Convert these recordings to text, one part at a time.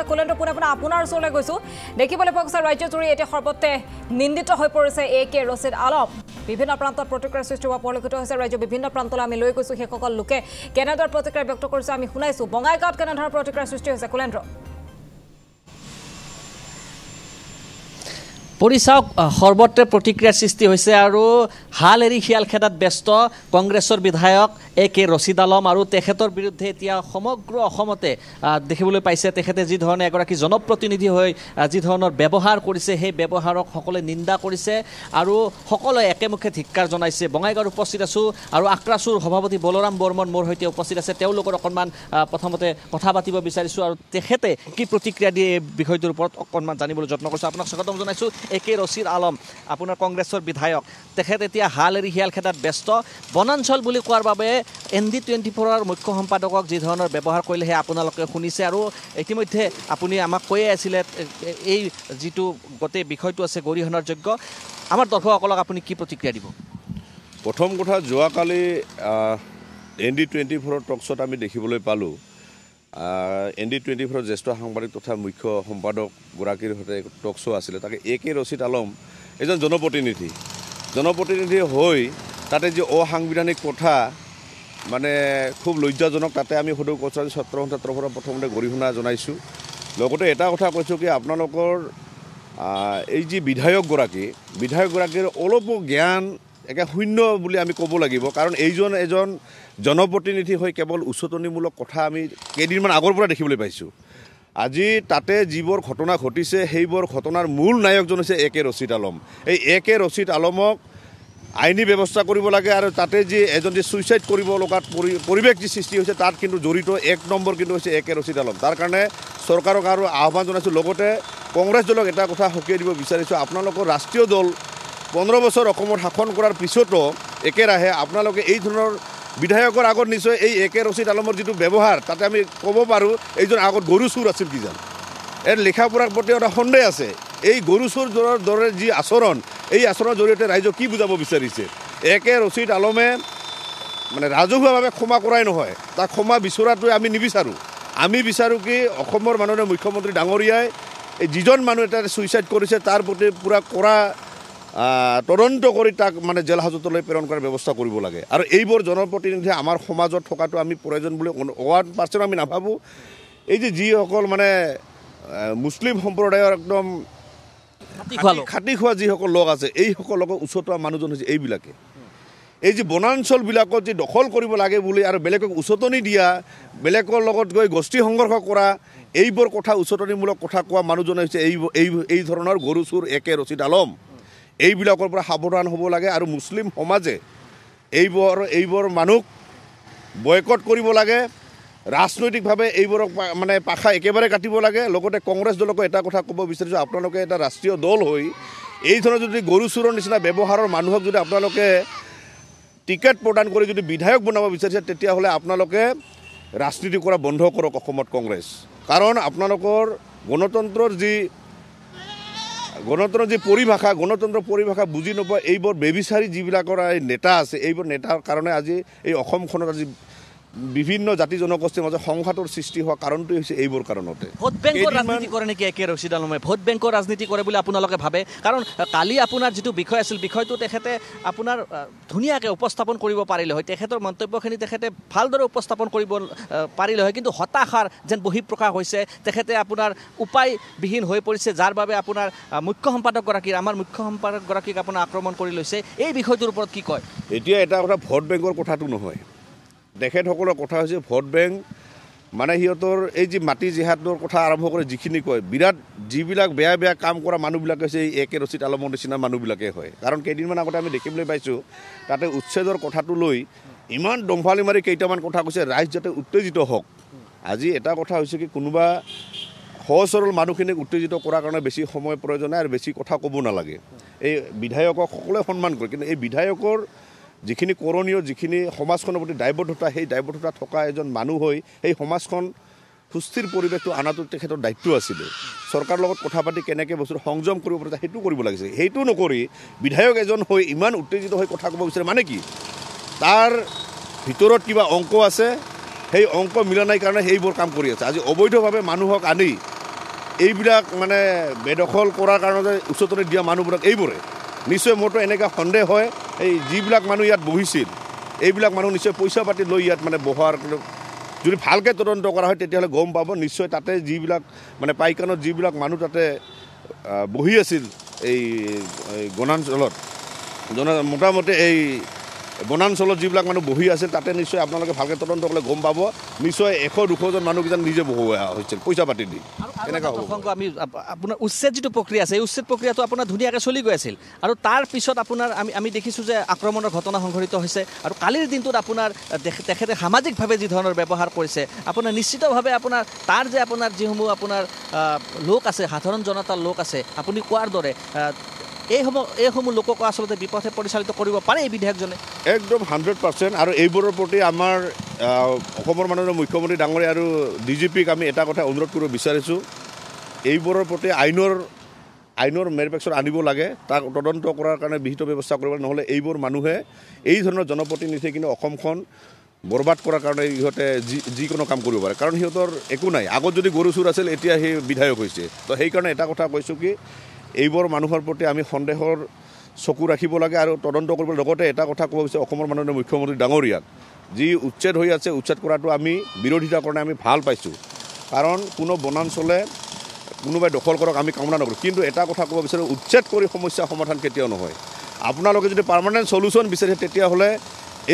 কুলেন্দ্ৰ পুনে আপোনাৰ ওচৰলৈ গৈছোঁ দেখিবলৈ পোৱা গৈছে ৰাজ্যজুৰি এতিয়া সৰ্বতে নিন্দিত হৈ পৰিছে একে ৰছিদ আলম বিভিন্ন প্ৰান্তত প্ৰতিক্ৰিয়া সৃষ্টি হোৱা পৰিলক্ষিত হৈছে ৰাজ্যৰ বিভিন্ন প্ৰান্তলৈ আমি লৈ গৈছোঁ সেইসকল লোকে কেনেদৰে প্ৰতিক্ৰিয়া ব্যক্ত কৰিছে আমি শুনাইছোঁ বঙাইগাঁৱত কেনেধৰণৰ প্ৰতিক্ৰিয়া সৃষ্টি হৈছে কুলেন্দ্ৰ পৰিচাওক সৰ্বত্ৰে প্ৰতিক্ৰিয়াৰ সৃষ্টি হৈছে আৰু হাল এৰি শিয়াল খেদাত ব্যস্ত কংগ্ৰেছৰ বিধায়ক একে ৰছিদ আলম আৰু তেখেতৰ বিৰুদ্ধে এতিয়া সমগ্ৰ অসমতে দেখিবলৈ পাইছে তেখেতে যি ধৰণে এগৰাকী জনপ্ৰতিনিধি হৈ যি ধৰণৰ ব্যৱহাৰ কৰিছে সেই ব্যৱহাৰক সকলোৱে নিন্দা কৰিছে আৰু সকলোৱে একেমুখে ধিক্কাৰ জনাইছে বঙাইগাঁৱত উপস্থিত আছোঁ আৰু আক্ৰাছুৰ সভাপতি বলৰাম বৰ্মন মোৰ সৈতে উপস্থিত আছে তেওঁলোকৰ অকণমান প্ৰথমতে কথা পাতিব বিচাৰিছোঁ আৰু তেখেতে কি প্ৰতিক্ৰিয়া দিয়ে এই বিষয়টোৰ ওপৰত অকণমান জানিবলৈ যত্ন কৰিছোঁ আপোনাক স্বাগতম জনাইছোঁ একে ৰছিদ আলম আপোনাৰ কংগ্ৰেছৰ বিধায়ক তেখেত এতিয়া হাল এৰি শিয়াল খেদাত ব্যস্ত বনাঞ্চল বুলি কোৱাৰ বাবে ND24ৰ মুখ্য সম্পাদকক যি ধৰণৰ ব্যৱহাৰ কৰিলে সেই আপোনালোকে শুনিছে আৰু ইতিমধ্যে আপুনি আমাক কৈয়ে আছিলে এই যিটো গোটেই বিষয়টো আছে গৰিহণাৰ যোগ্য আমাৰ দৰ্শকসকলক আপুনি কি প্ৰতিক্ৰিয়া দিব প্ৰথম কথা যোৱাকালি ND24ৰ টকশ্বত আমি দেখিবলৈ পালোঁ ND24ৰ জ্যেষ্ঠ সাংবাদিক তথা মুখ্য সম্পাদকগৰাকীৰ সৈতে টকশ্ব' আছিলে তাকে একে ৰছিদ আলম এজন জনপ্ৰতিনিধি হৈ তাতে যি অসাংবিধানিক কথা মানে খুব লজ্জাজনক তাতে আমি সদৌ কছাৰী ছাত্ৰ সন্থাৰ পৰা প্ৰথমতে গৰিহণা জনাইছোঁ লগতে এটা কথা কৈছোঁ কি আপোনালোকৰ এই যি বিধায়কগৰাকীৰ অলপো জ্ঞান একে শূন্য বুলি আমি ক'ব লাগিব কাৰণ এইজন এজন জনপ্ৰতিনিধি হৈ কেৱল উচতনিমূলক কথা আমি কেইদিনমান আগৰ পৰা দেখিবলৈ পাইছোঁ আজি তাতে যিবোৰ ঘটনা ঘটিছে সেইবোৰ ঘটনাৰ মূল নায়কজন হৈছে একে ৰছিদ আলম এই একে ৰছিদ আলমক আইনী ব্যৱস্থা কৰিব লাগে আৰু তাতে যি এজন যে ছুইচাইড কৰিব লগাত পৰিৱেশ যি সৃষ্টি হৈছে তাত কিন্তু জড়িত এক নম্বৰ কিন্তু হৈছে একে ৰছিদ আলম তাৰ কাৰণে চৰকাৰক আৰু আহ্বান জনাইছোঁ লগতে কংগ্ৰেছ দলক এটা কথা সকীয়াই দিব বিচাৰিছোঁ আপোনালোকৰ ৰাষ্ট্ৰীয় দল 15 বছৰ অসমত শাসন কৰাৰ পিছতো একেৰাহে আপোনালোকে এই ধৰণৰ বিধায়কৰ আগত নিশ্চয় এই একে ৰছিদ আলমৰ যিটো ব্যৱহাৰ তাতে আমি ক'ব পাৰোঁ এইজন আগত গৰু চোৰ আছিল কিজান এৰ লেখা পঢ়াৰ প্ৰতি এটা সন্দেহ আছে এই গৰু চোৰ দৰে যি আচৰণ এই আচৰণৰ জৰিয়তে ৰাইজক কি বুজাব বিচাৰিছে একে ৰছিদ আলমে মানে ৰাজহুৱাভাৱে ক্ষমা কৰাই নহয় তাক ক্ষমা বিচৰাটোৱে আমি নিবিচাৰোঁ আমি বিচাৰোঁ কি অসমৰ মাননীয় মুখ্যমন্ত্ৰী ডাঙৰীয়াই এই যিজন মানুহ এটা ছুইচাইড কৰিছে তাৰ প্ৰতি পূৰা কৰা তদন্ত কৰি তাক মানে জেল হাজতলৈ প্ৰেৰণ কৰাৰ ব্যৱস্থা কৰিব লাগে আৰু এইবোৰ জনপ্ৰতিনিধি আমাৰ সমাজত থকাটো আমি প্ৰয়োজন বুলি 1% আমি নাভাবোঁ এই যে যিসকল মানে মুছলিম সম্প্ৰদায়ৰ একদম খাটি খোৱা যিসকল লোক আছে এইসকলক উচতোৱা মানুহজন হৈছে এইবিলাকে এই যে বনাঞ্চলবিলাকত যে দখল কৰিব লাগে বুলি আৰু বেলেগক উচতনি দিয়া বেলেগৰ লগত গৈ গোষ্ঠী সংঘৰ্ষ কৰা এইবোৰ কথা উচতনিমূলক কথা কোৱা মানুহজন হৈছে এই ধৰণৰ গৰু চোৰ একে ৰছিদ আলম এইবিলাকৰ পৰা সাৱধান হ'ব লাগে আৰু মুছলিম সমাজে এইবোৰ মানুহ বয়কট কৰিব লাগে ৰাজনৈতিকভাৱে এইবোৰক মানে পাখা একেবাৰে কাটিব লাগে লগতে কংগ্ৰেছ দলক এটা কথা ক'ব বিচাৰিছোঁ আপোনালোকে এটা ৰাষ্ট্ৰীয় দল হৈ এই ধৰণৰ যদি গৰু চোৰৰ নিচিনা ব্যৱহাৰৰ মানুহক যদি আপোনালোকে টিকেট প্ৰদান কৰি যদি বিধায়ক বনাব বিচাৰিছে তেতিয়াহ'লে আপোনালোকে ৰাজনীতি কৰা বন্ধ কৰক অসমত কংগ্ৰেছ কাৰণ আপোনালোকৰ গণতন্ত্ৰৰ যি গণতন্ত্ৰ পৰিভাষা বুজি নোপোৱা এইবোৰ বেবিচাৰী যিবিলাকৰ নেতা আছে এইবোৰ নেতাৰ কাৰণে আজি এই অসমখনত আজি বিভিন্ন জাতি জনগোষ্ঠীৰ মাজত সংঘাতৰ সৃষ্টি হোৱা কাৰণটো হৈছে এইবোৰ কাৰণতে ভোট বেংকৰ ৰাজনীতি কৰে নেকি একে ৰছিদ আলমে ভোট বেংকৰ ৰাজনীতি কৰে বুলি আপোনালোকে ভাবে কাৰণ কালি আপোনাৰ যিটো বিষয় আছিল বিষয়টো তেখেতে আপোনাৰ ধুনীয়াকৈ উপস্থাপন কৰিব পাৰিলে হয় তেখেতৰ মন্তব্যখিনি তেখেতে ভালদৰে উপস্থাপন কৰিব পাৰিলে হয় কিন্তু হতাশাৰ যেন বহিঃপ্ৰকাশ হৈছে তেখেতে আপোনাৰ উপায়বিহীন হৈ পৰিছে যাৰ বাবে আপোনাৰ মুখ্য সম্পাদকগৰাকীক আপোনাৰ আক্ৰমণ কৰি লৈছে এই বিষয়টোৰ ওপৰত কি কয় এতিয়া এটা কথা ভোট বেংকৰ কথাটো নহয় তেখেতসকলৰ কথা হৈছে ভোট বেংক মানে সিহঁতৰ এই যে মাটি জিহাদৰ কথা আৰম্ভ কৰি যিখিনি কয় বিৰাট যিবিলাক বেয়া কাম কৰা মানুহবিলাক হৈছে এই একে ৰছিদ আলমৰ নিচিনা মানুহবিলাকে হয় কাৰণ কেইদিনমান আগতে আমি দেখিবলৈ পাইছোঁ তাতে উচ্ছেদৰ কথাটো লৈ ইমান দম্ভালি মাৰি কেইটামান কথা কৈছে ৰাইজ যাতে উত্তেজিত হওক আজি এটা কথা হৈছে কি কোনোবা সহজ সৰল মানুহখিনিক উত্তেজিত কৰাৰ কাৰণে বেছি সময় প্ৰয়োজন নাই আৰু বেছি কথা ক'ব নালাগে এই বিধায়কক সকলোৱে সন্মান কৰে কিন্তু এই বিধায়কৰ যিখিনি কৰণীয় যিখিনি সমাজখনৰ প্ৰতি দায়বদ্ধতা সেই দায়বদ্ধতা থকা এজন মানুহ হৈ সেই সমাজখন সুস্থিৰ পৰিৱেশটো আনাটো তেখেতৰ দায়িত্ব আছিলে চৰকাৰৰ লগত কথা পাতি কেনেকৈ বস্তু সংযম কৰিব পৰা যায় সেইটো কৰিব লাগিছে সেইটো নকৰি বিধায়ক এজন হৈ ইমান উত্তেজিত হৈ কথা ক'ব বিচাৰে মানে কি তাৰ ভিতৰত কিবা অংক আছে সেই অংক মিলা নাই কাৰণে সেইবোৰ কাম কৰি আছে আজি অবৈধভাৱে মানুহক আনি এইবিলাক মানে বেদখল কৰাৰ কাৰণে উচ্চতনে দিয়া মানুহবিলাক এইবোৰে নিশ্চয় মোৰতো এনেকুৱা সন্দেহ হয় এই যিবিলাক মানুহ ইয়াত বহিছিল এইবিলাক মানুহ নিশ্চয় পইচা পাতি লৈ ইয়াত মানে বহাৰ যদি ভালকৈ তদন্ত কৰা হয় তেতিয়াহ'লে গম পাব নিশ্চয় তাতে যিবিলাক মানে পাইকানত যিবিলাক মানুহ তাতে বহি আছিল এই বনাঞ্চলত মোটামুটি এই বনাঞ্চলত যিবিলাক মানুহ বহি আছিল তাতে নিশ্চয় আপোনালোকে ভালকৈ তদন্ত কৰিলে গম পাব নিশ্চয় 100-200জন মানুহ কিজান নিজে বহুৱা হৈছিল পইচা পাতি দি এনেকুৱা হ'ব আমি আপোনাৰ উচ্ছেদ যিটো প্ৰক্ৰিয়া আছে এই উচ্ছেদ প্ৰক্ৰিয়াটো আপোনাৰ ধুনীয়াকৈ চলি গৈ আছিল আৰু তাৰ পিছত আপোনাৰ আমি দেখিছোঁ যে আক্ৰমণৰ ঘটনা সংঘটিত হৈছে আৰু কালিৰ দিনটোত আপোনাৰ তেখেতে সামাজিকভাৱে যি ধৰণৰ ব্যৱহাৰ কৰিছে আপোনাৰ নিশ্চিতভাৱে আপোনাৰ তাৰ যে আপোনাৰ যিসমূহ আপোনাৰ লোক আছে সাধাৰণ জনতাৰ লোক আছে আপুনি কোৱাৰ দৰে এইসমূহ লোকক আচলতে বিপথে পৰিচালিত কৰিব পাৰে এই বিধায়কজনে একদম 100% আৰু এইবোৰৰ প্ৰতি আমাৰ অসমৰ মাননীয় মুখ্যমন্ত্ৰী ডাঙৰীয়া আৰু DGPক আমি এটা কথা অনুৰোধ কৰিব বিচাৰিছোঁ এইবোৰৰ প্ৰতি আইনৰ মেৰপেক্সৰ আনিব লাগে তাক তদন্ত কৰাৰ কাৰণে বিহিত ব্যৱস্থা কৰিব নহ'লে এইবোৰ মানুহে এই ধৰণৰ জনপ্ৰতিনিধিয়ে কিন্তু অসমখন বৰবাদ কৰাৰ কাৰণে ইহঁতে যিকোনো কাম কৰিব পাৰে কাৰণ সিহঁতৰ একো নাই আগত যদি গৰু চুৰ আছিল এতিয়া সেই বিধায়ক হৈছে তো সেইকাৰণে এটা কথা কৈছোঁ কি এইবোৰ মানুহৰ প্ৰতি আমি সন্দেহৰ চকু ৰাখিব লাগে আৰু তদন্ত কৰিব লগতে এটা কথা ক'ব বিচাৰোঁ অসমৰ মাননীয় মুখ্যমন্ত্ৰী ডাঙৰীয়াক যি উচ্ছেদ হৈ আছে উচ্ছেদ কৰাটো আমি বিৰোধিতাৰ কাৰণে আমি ভাল পাইছোঁ কাৰণ কোনো বনাঞ্চলে কোনোবাই দখল কৰক আমি কামনা নকৰোঁ কিন্তু এটা কথা ক'ব বিচাৰোঁ উচ্ছেদ কৰি সমস্যা সমাধান কেতিয়াও নহয় আপোনালোকে যদি পাৰ্মানেণ্ট চলিউশ্যন বিচাৰে তেতিয়াহ'লে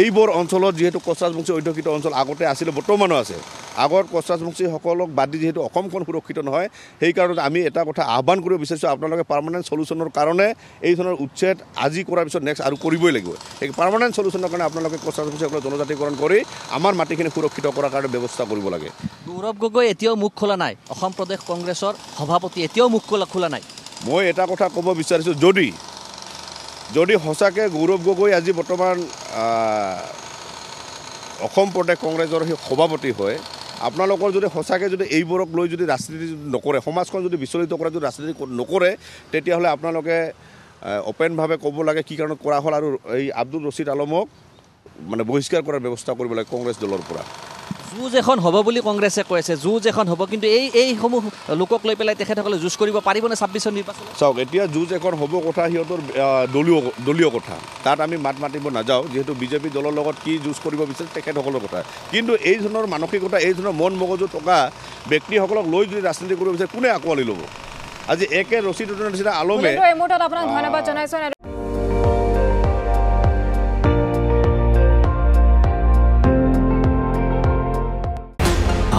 এইবোৰ অঞ্চলত যিহেতু কছৰাজবংশী অধ্যুষিত অঞ্চল আগতে আছিলে বৰ্তমানো আছে আগৰ কছৰাজবংশীসকলক বাদ দি যিহেতু অসমখন সুৰক্ষিত নহয় সেইকাৰণে আমি এটা কথা আহ্বান কৰিব বিচাৰিছোঁ আপোনালোকে পাৰ্মানেণ্ট চলিউশ্যনৰ কাৰণে এই ধৰণৰ উচ্ছেদ আজি কৰাৰ পিছত নেক্সট আৰু কৰিবই লাগিব সেই পাৰ্মানেণ্ট চলিউশ্যনৰ কাৰণে আপোনালোকে কছৰাজবংশীসকলক জনজাতিকৰণ কৰি আমাৰ মাটিখিনি সুৰক্ষিত কৰাৰ কাৰণে ব্যৱস্থা কৰিব লাগে গৌৰৱ গগৈ এতিয়াও মুখ খোলা নাই অসম প্ৰদেশ কংগ্ৰেছৰ সভাপতি এতিয়াও মুখ খোলা নাই মই এটা কথা ক'ব বিচাৰিছোঁ যদি সঁচাকৈ গৌৰৱ গগৈ আজি বৰ্তমান অসম প্ৰদেশ কংগ্ৰেছৰ সেই সভাপতি হয় আপোনালোকৰ যদি সঁচাকৈ যদি এইবোৰক লৈ যদি ৰাজনীতি নকৰে সমাজখন যদি বিচলিত কৰে যদি ৰাজনীতি নকৰে তেতিয়াহ'লে আপোনালোকে অপেনভাৱে ক'ব লাগে কি কাৰণত কৰা হ'ল আৰু এই আব্দুল ৰছিদ আলমক মানে বহিষ্কাৰ কৰাৰ ব্যৱস্থা কৰিব লাগে কংগ্ৰেছ দলৰ পৰা যুঁজ এখন হ'ব বুলি কংগ্ৰেছে কৈ আছে যুঁজ এখন হ'ব কিন্তু এইসমূহ লোকক লৈ পেলাই তেখেতসকলে যুঁজ কৰিব পাৰিবনে 26ৰ নিৰ্বাচনত চাওক এতিয়া যুঁজ এখন হ'ব কথা সিহঁতৰ দলীয় কথা তাত আমি মাত মাতিব নাযাওঁ যিহেতু বিজেপি দলৰ লগত কি যুঁজ কৰিব বিচাৰে তেখেতসকলৰ কথা কিন্তু এই ধৰণৰ মানসিকতা এই ধৰণৰ মন মগজু থকা ব্যক্তিসকলক লৈ যদি ৰাজনীতি কৰিব বিচাৰে কোনে আঁকোৱালি ল'ব আজি একে ৰচিদৰ নিচিনা আলমে এই মুহূৰ্তত আপোনাক ধন্যবাদ জনাইছোঁ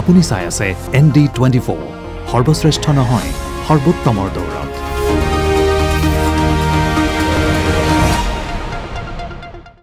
আপুনি চাই আছে ND24 সৰ্বশ্ৰেষ্ঠ নহয় সৰ্বোত্তমৰ দৌৰত